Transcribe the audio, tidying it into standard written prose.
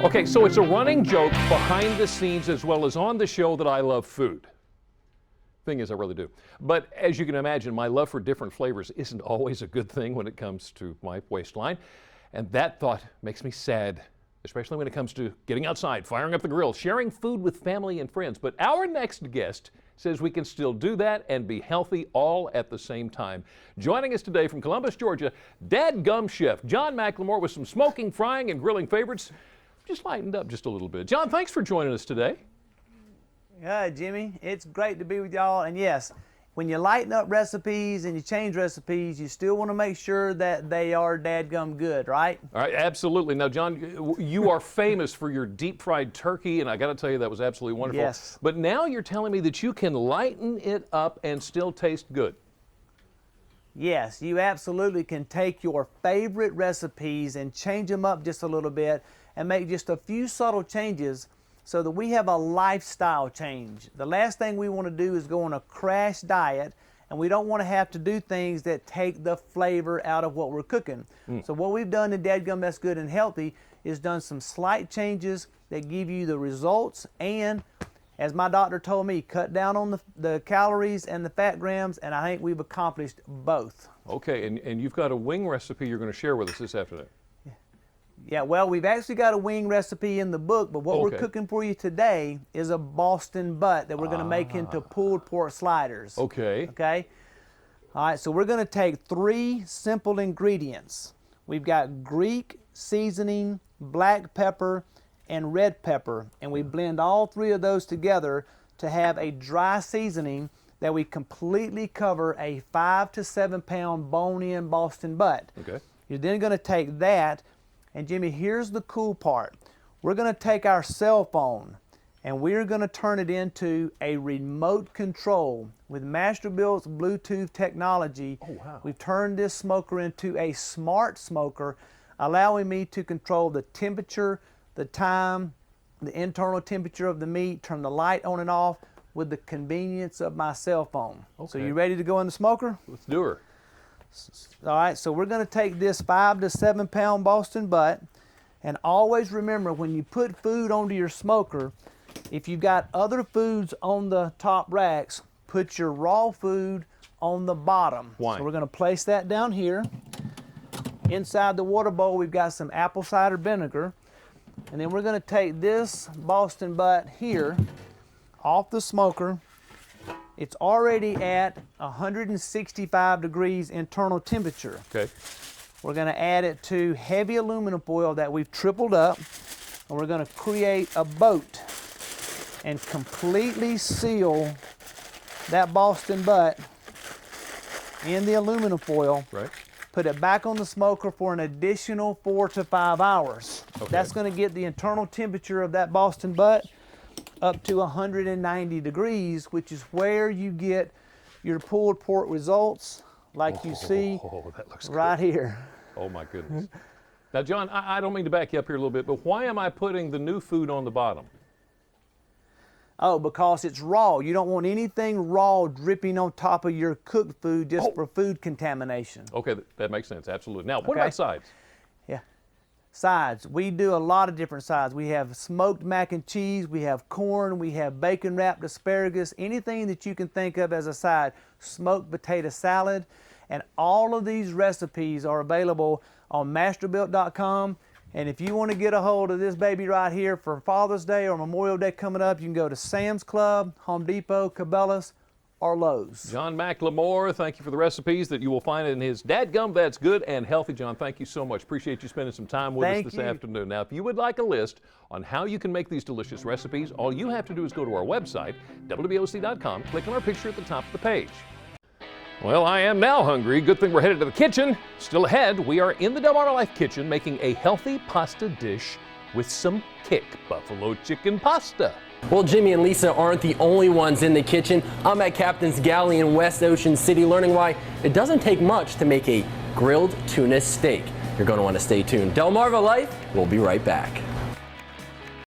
Okay, so it's a running joke behind the scenes as well as on the show that I love food. Thing is, I really do. But as you can imagine, my love for different flavors isn't always a good thing when it comes to my waistline. And that thought makes me sad, especially when it comes to getting outside, firing up the grill, sharing food with family and friends. But our next guest says we can still do that and be healthy all at the same time. Joining us today from Columbus, Georgia, Dadgum chef John McLemore with some smoking, frying, and grilling favorites. Just lightened up just a little bit. John, thanks for joining us today. Yeah, Jimmy, it's great to be with y'all. And yes, when you lighten up recipes and you change recipes, you still want to make sure that they are dadgum good, right? All right, absolutely. Now, John, you are famous for your deep fried turkey, and I got to tell you, that was absolutely wonderful. Yes. But now you're telling me that you can lighten it up and still taste good. Yes, you absolutely can take your favorite recipes and change them up just a little bit and make just a few subtle changes so that we have a lifestyle change. The last thing we want to do is go on a crash diet, and we don't want to have to do things that take the flavor out of what we're cooking. So what we've done in Dadgum That's Good and Healthy is done some slight changes that give you the results, and as my doctor told me, cut down on the calories and the fat grams, and I think we've accomplished both. Okay, and you've got a wing recipe you're going to share with us this afternoon. Yeah, well, we've actually got a wing recipe in the book, but what we're cooking for you today is a Boston butt that we're going to make into pulled pork sliders. Okay. Okay? All right, so we're going to take 3 simple ingredients. We've got Greek seasoning, black pepper, and red pepper, and we blend all 3 of those together to have a dry seasoning that we completely cover a 5 to 7 pound bone-in Boston butt. Okay. You're then going to take that. And Jimmy, here's the cool part. We're going to take our cell phone and we're going to turn it into a remote control. With Masterbuilt's Bluetooth technology, we've turned this smoker into a smart smoker, allowing me to control the temperature, the time, the internal temperature of the meat, turn the light on and off with the convenience of my cell phone. So you ready to go in the smoker? Let's do her. All right, so we're going to take this 5 to 7 pound Boston butt, and always remember when you put food onto your smoker, if you've got other foods on the top racks, put your raw food on the bottom. Why? So we're going to place that down here. Inside the water bowl, we've got some apple cider vinegar, and then we're going to take this Boston butt here off the smoker. It's already at 165 degrees internal temperature. Okay. We're going to add it to heavy aluminum foil that we've tripled up, and we're going to create a boat and completely seal that Boston butt in the aluminum foil. Right. Put it back on the smoker for an additional 4 to 5 hours. Okay. That's going to get the internal temperature of that Boston butt up to 190 degrees, which is where you get your pulled pork results like you see that looks right good. here. Oh my goodness. Now, John, I don't mean to back you up here a little bit, but why am I putting the new food on the bottom? Oh, because it's raw. You don't want anything raw dripping on top of your cooked food just for food contamination. Okay, that makes sense, absolutely. Now, what about sides? Yeah. Sides. We do a lot of different sides. We have smoked mac and cheese, we have corn, we have bacon wrapped asparagus, anything that you can think of as a side. Smoked potato salad. And all of these recipes are available on masterbuilt.com. And if you want to get a hold of this baby right here for Father's Day or Memorial Day coming up, you can go to Sam's Club, Home Depot, Cabela's, or Lowe's. John McLemore, thank you for the recipes that you will find in his Dadgum That's Good and Healthy. John, thank you so much. Appreciate you spending some time with us this afternoon. Now, if you would like a list on how you can make these delicious recipes, all you have to do is go to our website, WBOC.com, click on our picture at the top of the page. Well, I am now hungry. Good thing we're headed to the kitchen. Still ahead, we are in the Delmarva Life kitchen making a healthy pasta dish with some kick buffalo chicken pasta. Well, Jimmy and Lisa aren't the only ones in the kitchen. I'm at Captain's Galley in West Ocean City learning why it doesn't take much to make a grilled tuna steak. You're going to want to stay tuned. Delmarva Life, we'll be right back.